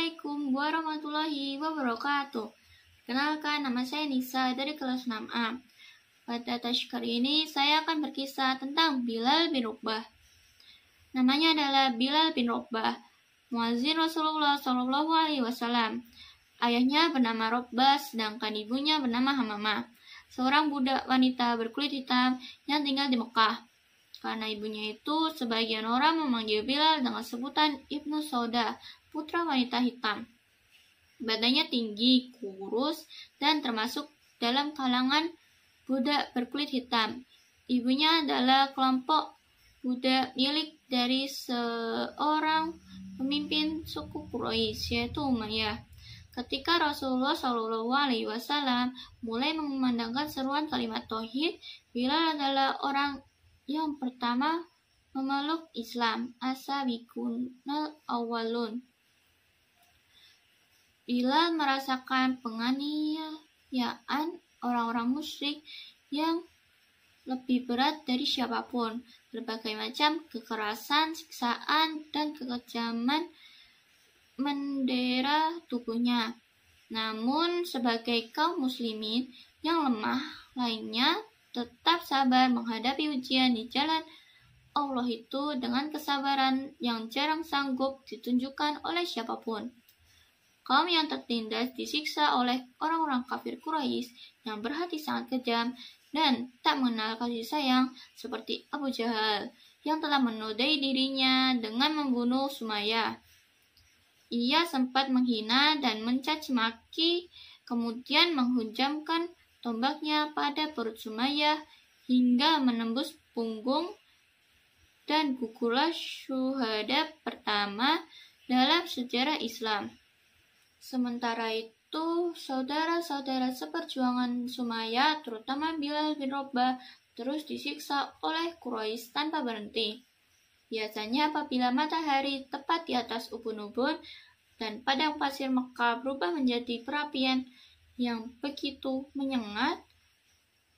Assalamualaikum warahmatullahi wabarakatuh. Kenalkan, nama saya Nisa dari kelas 6A. Pada task kali ini saya akan berkisah tentang Bilal bin Rabah. Namanya adalah Bilal bin Rabah, muadzin Rasulullah SAW. Ayahnya bernama Rabah, sedangkan ibunya bernama Hamamah, seorang budak wanita berkulit hitam yang tinggal di Mekah. Karena ibunya itu, sebagian orang memanggil Bilal dengan sebutan Ibnu Sauda, putra wanita hitam. Badannya tinggi, kurus, dan termasuk dalam kalangan budak berkulit hitam. Ibunya adalah kelompok budak milik dari seorang pemimpin suku Quraisy, yaitu Umayyah. Ketika Rasulullah SAW mulai mengumandangkan seruan kalimat tauhid, Bilal adalah orang yang pertama memeluk Islam, as-sabiqunal awwalun. Bilal merasakan penganiayaan orang-orang musyrik yang lebih berat dari siapapun. Berbagai macam kekerasan, siksaan, dan kekejaman mendera tubuhnya. Namun, sebagai kaum muslimin yang lemah lainnya, tetap sabar menghadapi ujian di jalan Allah itu dengan kesabaran yang jarang sanggup ditunjukkan oleh siapapun. Kaum yang tertindas disiksa oleh orang-orang kafir Quraisy yang berhati sangat kejam dan tak mengenal kasih sayang, seperti Abu Jahal yang telah menodai dirinya dengan membunuh Sumayyah. Ia sempat menghina dan mencaci maki, kemudian menghujamkan tombaknya pada perut Sumayyah hingga menembus punggung, dan gugurlah syuhada pertama dalam sejarah Islam. Sementara itu, saudara-saudara seperjuangan Sumayyah, terutama Bilal bin Rabah, terus disiksa oleh Quraisy tanpa berhenti. Biasanya apabila matahari tepat di atas ubun-ubun dan padang pasir Mekah berubah menjadi perapian yang begitu menyengat,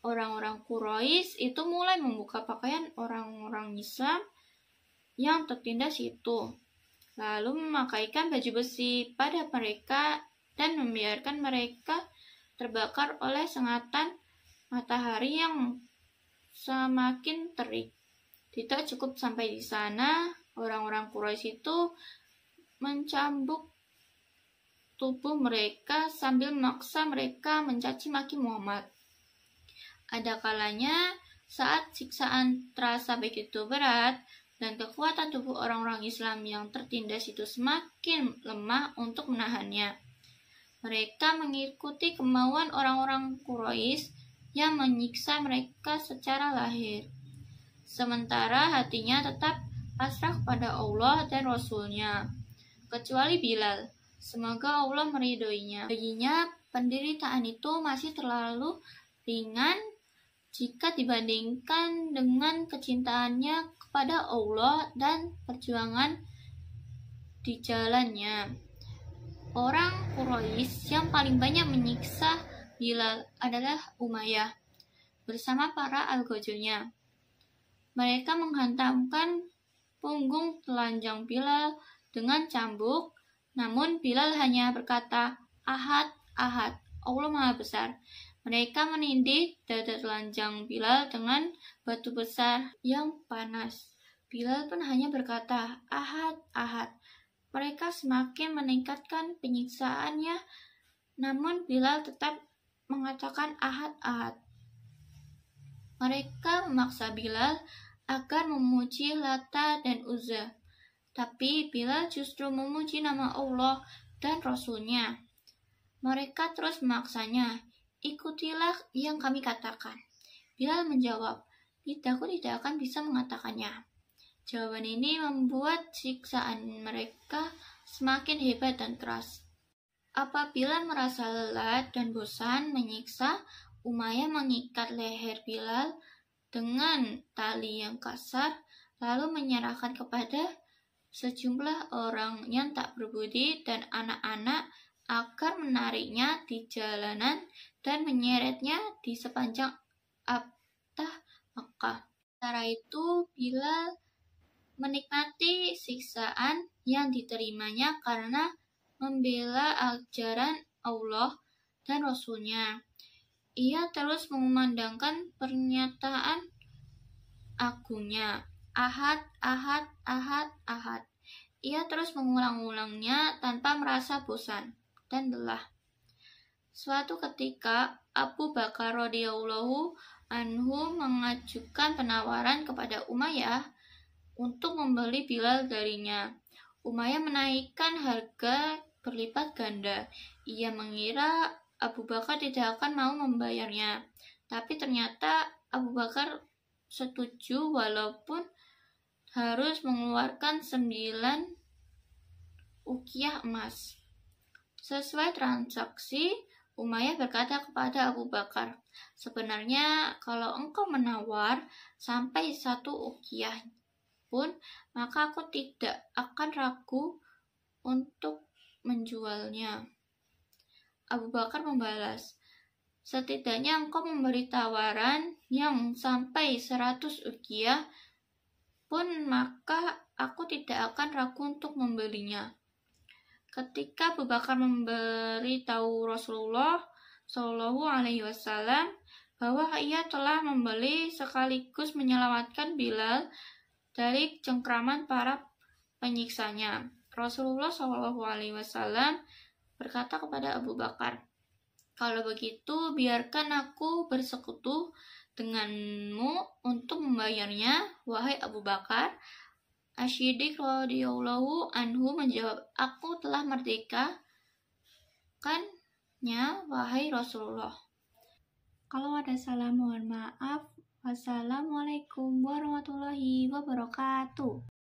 orang-orang Quraisy itu mulai membuka pakaian orang-orang Islam yang tertindas itu, lalu memakaikan baju besi pada mereka dan membiarkan mereka terbakar oleh sengatan matahari yang semakin terik. Tidak cukup sampai di sana, orang-orang Quraisy itu mencambuk tubuh mereka sambil memaksa mereka mencaci maki Muhammad. Ada kalanya saat siksaan terasa begitu berat dan kekuatan tubuh orang-orang Islam yang tertindas itu semakin lemah untuk menahannya, mereka mengikuti kemauan orang-orang Quraisy yang menyiksa mereka secara lahir, sementara hatinya tetap pasrah kepada Allah dan Rasul-Nya, kecuali Bilal. Semoga Allah meridhoinya. Baginya, penderitaan itu masih terlalu ringan jika dibandingkan dengan kecintaannya kepada Allah dan perjuangan di jalannya. Orang Quraisy yang paling banyak menyiksa Bilal adalah Umayyah bersama para algojonya. Mereka menghantamkan punggung telanjang Bilal dengan cambuk, namun Bilal hanya berkata, "Ahad, Ahad, Allah Maha Besar." Mereka menindih dada telanjang Bilal dengan batu besar yang panas. Bilal pun hanya berkata, "Ahad, Ahad." Mereka semakin meningkatkan penyiksaannya, namun Bilal tetap mengatakan, "Ahad, Ahad." Mereka memaksa Bilal agar memuji Lata dan Uzza, tapi Bilal justru memuji nama Allah dan Rasul-Nya. Mereka terus memaksanya, "Ikutilah yang kami katakan." Bilal menjawab, "Lidahku tidak akan bisa mengatakannya." Jawaban ini membuat siksaan mereka semakin hebat dan keras. Apabila merasa lelah dan bosan menyiksa, Umayyah mengikat leher Bilal dengan tali yang kasar, lalu menyerahkan kepada sejumlah orang yang tak berbudi dan anak-anak agar menariknya di jalanan dan menyeretnya di sepanjang atap Mekah. Sementara itu, Bilal menikmati siksaan yang diterimanya karena membela ajaran Allah dan Rasul-Nya. Ia terus mengumandangkan pernyataan agungnya, Ahad, Ahad, Ahad, Ahad. Ia terus mengulang-ulangnya tanpa merasa bosan dan lelah. Suatu ketika, Abu Bakar radhiyallahu anhu mengajukan penawaran kepada Umayyah untuk membeli Bilal darinya. Umayyah menaikkan harga berlipat ganda. Ia mengira Abu Bakar tidak akan mau membayarnya. Tapi ternyata Abu Bakar setuju walaupun harus mengeluarkan 9 uqiyah emas. Sesuai transaksi, Umayyah berkata kepada Abu Bakar, "Sebenarnya kalau engkau menawar sampai 1 uqiyah pun, maka aku tidak akan ragu untuk menjualnya." Abu Bakar membalas, "Setidaknya engkau memberi tawaran yang sampai 100 uqiyah pun, maka aku tidak akan ragu untuk membelinya." Ketika Abu Bakar memberitahu Rasulullah Shallallahu Alaihi Wasallam bahwa ia telah membeli sekaligus menyelamatkan Bilal dari cengkraman para penyiksanya, Rasulullah Shallallahu Alaihi Wasallam berkata kepada Abu Bakar, "Kalau begitu, biarkan aku bersekutu denganmu untuk membayarnya, wahai Abu Bakar." Asy-Syiddiq radhiyallahu anhu menjawab, "Aku telah merdeka kannya, wahai Rasulullah." Kalau ada salah mohon maaf. Wassalamualaikum warahmatullahi wabarakatuh.